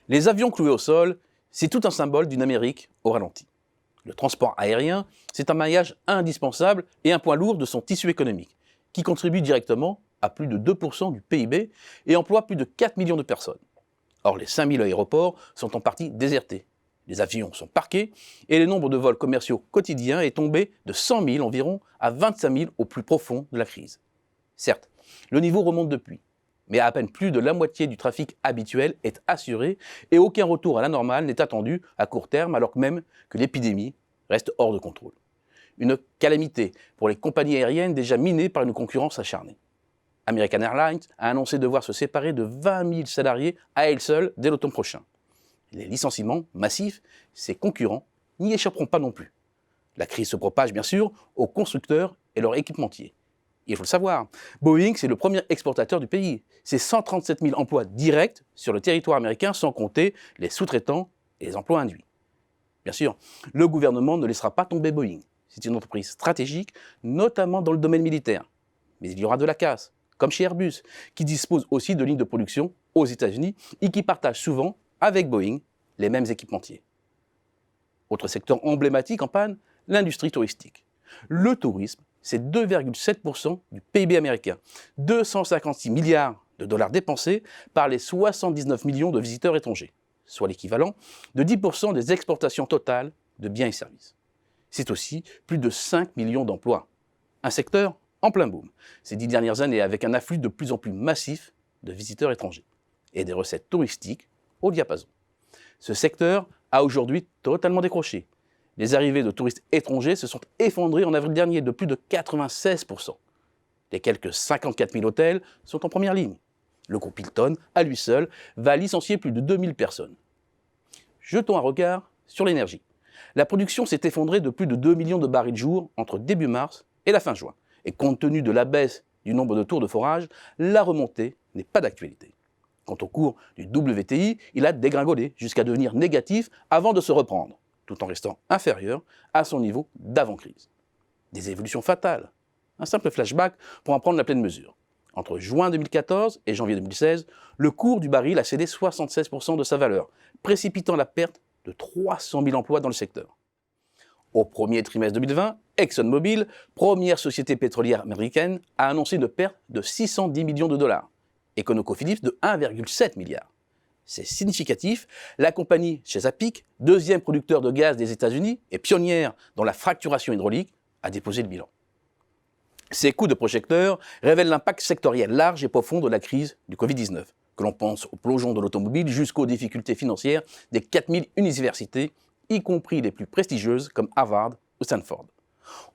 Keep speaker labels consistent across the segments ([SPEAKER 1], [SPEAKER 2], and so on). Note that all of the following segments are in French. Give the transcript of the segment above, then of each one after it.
[SPEAKER 1] Les avions cloués au sol, c'est tout un symbole d'une Amérique au ralenti. Le transport aérien, c'est un maillage indispensable et un point lourd de son tissu économique, qui contribue directement à plus de 2% du PIB et emploie plus de 4 millions de personnes. Or, les 5000 aéroports sont en partie désertés. Les avions sont parqués et le nombre de vols commerciaux quotidiens est tombé de 100 000 environ à 25 000 au plus profond de la crise. Certes, le niveau remonte depuis, mais à peine plus de la moitié du trafic habituel est assuré et aucun retour à la normale n'est attendu à court terme alors même que l'épidémie reste hors de contrôle. Une calamité pour les compagnies aériennes déjà minées par une concurrence acharnée. American Airlines a annoncé devoir se séparer de 20 000 salariés à elle seule dès l'automne prochain. Les licenciements massifs, ses concurrents n'y échapperont pas non plus. La crise se propage bien sûr aux constructeurs et leurs équipementiers. Il faut le savoir, Boeing, c'est le premier exportateur du pays. C'est 137 000 emplois directs sur le territoire américain, sans compter les sous-traitants et les emplois induits. Bien sûr, le gouvernement ne laissera pas tomber Boeing. C'est une entreprise stratégique, notamment dans le domaine militaire. Mais il y aura de la casse, comme chez Airbus, qui dispose aussi de lignes de production aux États-Unis et qui partage souvent, avec Boeing, les mêmes équipementiers. Autre secteur emblématique en panne, l'industrie touristique. Le tourisme, c'est 2,7% du PIB américain, 256 milliards de dollars dépensés par les 79 millions de visiteurs étrangers, soit l'équivalent de 10% des exportations totales de biens et services. C'est aussi plus de 5 millions d'emplois. Un secteur en plein boom, ces 10 dernières années avec un afflux de plus en plus massif de visiteurs étrangers et des recettes touristiques au diapason. Ce secteur a aujourd'hui totalement décroché. Les arrivées de touristes étrangers se sont effondrées en avril dernier de plus de 96%. Les quelques 54 000 hôtels sont en première ligne. Le groupe Hilton, à lui seul, va licencier plus de 2000 personnes. Jetons un regard sur l'énergie. La production s'est effondrée de plus de 2 millions de barils jour entre début mars et la fin juin. Et compte tenu de la baisse du nombre de tours de forage, la remontée n'est pas d'actualité. Quant au cours du WTI, il a dégringolé jusqu'à devenir négatif avant de se reprendre, tout en restant inférieur à son niveau d'avant-crise. Des évolutions fatales. Un simple flashback pour en prendre la pleine mesure. Entre juin 2014 et janvier 2016, le cours du baril a cédé 76% de sa valeur, précipitant la perte de 300 000 emplois dans le secteur. Au premier trimestre 2020, ExxonMobil, première société pétrolière américaine, a annoncé une perte de 610 millions de dollars et ConocoPhillips de 1,7 milliard. C'est significatif, la compagnie Chesapeake, deuxième producteur de gaz des États-Unis et pionnière dans la fracturation hydraulique, a déposé le bilan. Ces coups de projecteur révèlent l'impact sectoriel large et profond de la crise du Covid-19, que l'on pense au plongeon de l'automobile jusqu'aux difficultés financières des 4000 universités, y compris les plus prestigieuses comme Harvard ou Stanford.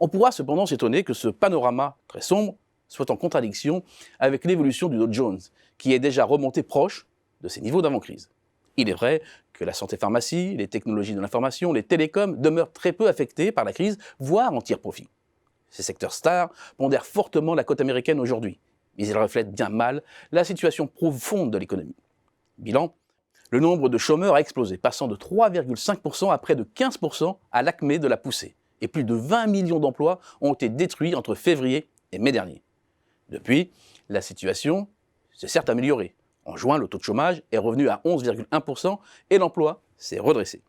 [SPEAKER 1] On pourra cependant s'étonner que ce panorama très sombre soit en contradiction avec l'évolution du Dow Jones, qui est déjà remonté proche de ses niveaux d'avant-crise. Il est vrai que la santé-pharmacie, les technologies de l'information, les télécoms demeurent très peu affectés par la crise, voire en tirent profit. Ces secteurs stars pondèrent fortement la cote américaine aujourd'hui, mais ils reflètent bien mal la situation profonde de l'économie. Bilan, le nombre de chômeurs a explosé, passant de 3,5% à près de 15% à l'acmé de la poussée, et plus de 20 millions d'emplois ont été détruits entre février et mai dernier. Depuis, la situation s'est certes améliorée. En juin, le taux de chômage est revenu à 11,1% et l'emploi s'est redressé.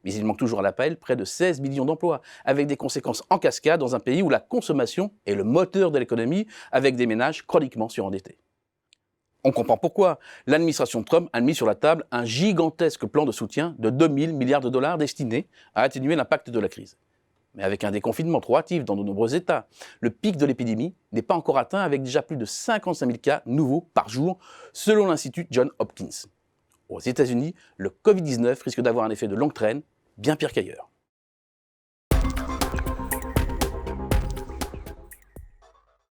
[SPEAKER 1] Mais il manque toujours à l'appel près de 16 millions d'emplois, avec des conséquences en cascade dans un pays où la consommation est le moteur de l'économie, avec des ménages chroniquement surendettés. On comprend pourquoi l'administration Trump a mis sur la table un gigantesque plan de soutien de 2000 milliards de dollars destiné à atténuer l'impact de la crise. Mais avec un déconfinement trop hâtif dans de nombreux États, le pic de l'épidémie n'est pas encore atteint avec déjà plus de 55 000 cas nouveaux par jour, selon l'Institut Johns Hopkins. Aux États-Unis, le Covid-19 risque d'avoir un effet de longue traîne, bien pire qu'ailleurs.